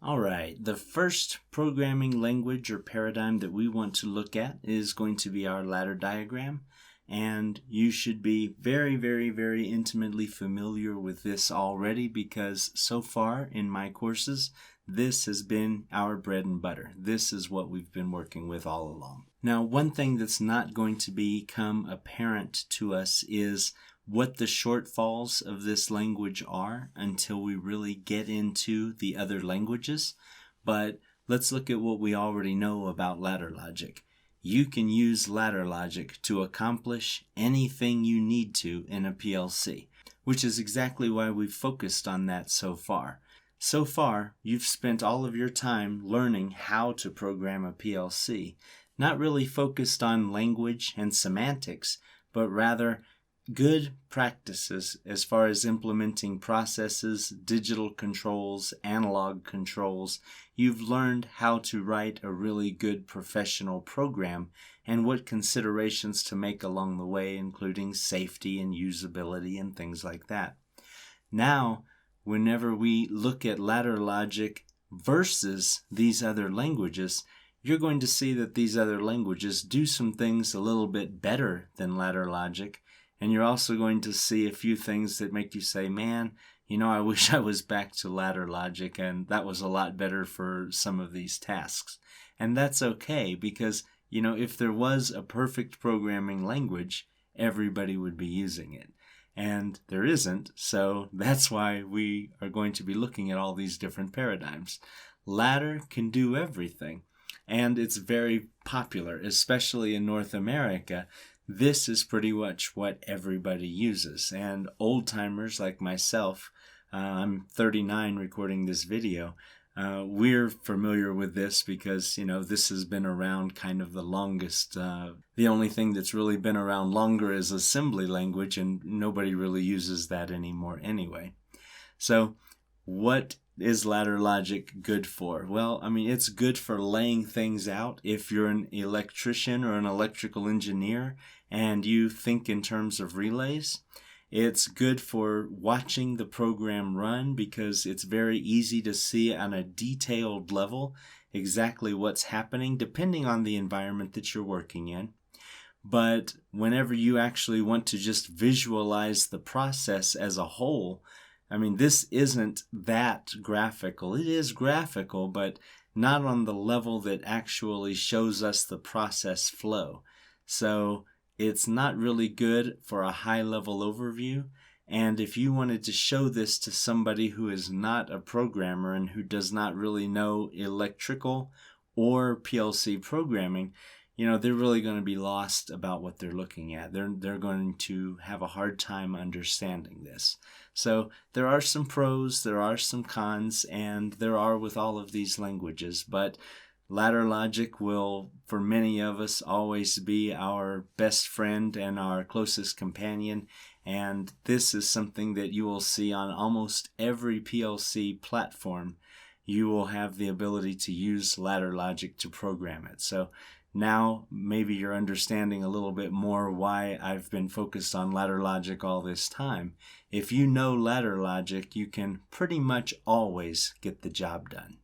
All right, the first programming language or paradigm that we want to look at is going to be our ladder diagram. And you should be very intimately familiar with this already because so far in my courses, this has been our bread and butter. This is what we've been working with all along. Now, one thing that's not going to become apparent to us is what the shortfalls of this language are until we really get into the other languages. But let's look at what we already know about ladder logic. You can use ladder logic to accomplish anything you need to in a PLC, which is exactly why we've focused on that so far. So far, you've spent all of your time learning how to program a PLC, not really focused on language and semantics, but rather good practices as far as implementing processes, digital controls, analog controls. You've learned how to write a really good professional program and what considerations to make along the way, including safety and usability and things like that. Now, whenever we look at ladder logic versus these other languages, you're going to see that these other languages do some things a little bit better than ladder logic. And you're also going to see a few things that make you say, man, I wish I was back to ladder logic and that was a lot better for some of these tasks. And that's okay because, if there was a perfect programming language, everybody would be using it. And there isn't, so that's why we are going to be looking at all these different paradigms. Ladder can do everything, and it's very popular, especially in North America. This is pretty much what everybody uses, and old-timers like myself, I'm 39 recording this video, we're familiar with this because, this has been around kind of the longest. The only thing that's really been around longer is assembly language, and nobody really uses that anymore anyway. So what is ladder logic good for? Well, it's good for laying things out. If you're an electrician or an electrical engineer and you think in terms of relays, it's good for watching the program run because it's very easy to see on a detailed level exactly what's happening depending on the environment that you're working in. But whenever you actually want to just visualize the process as a whole, this isn't that graphical. It is graphical, but not on the level that actually shows us the process flow. So it's not really good for a high-level overview. And if you wanted to show this to somebody who is not a programmer and who does not really know electrical or PLC programming, they're really going to be lost about what they're looking at. They're going to have a hard time understanding this. So there are some pros, there are some cons, and there are with all of these languages. But ladder logic will, for many of us, always be our best friend and our closest companion. And this is something that you will see on almost every PLC platform. You will have the ability to use ladder logic to program it. So now maybe you're understanding a little bit more why I've been focused on ladder logic all this time. If you know ladder logic, you can pretty much always get the job done.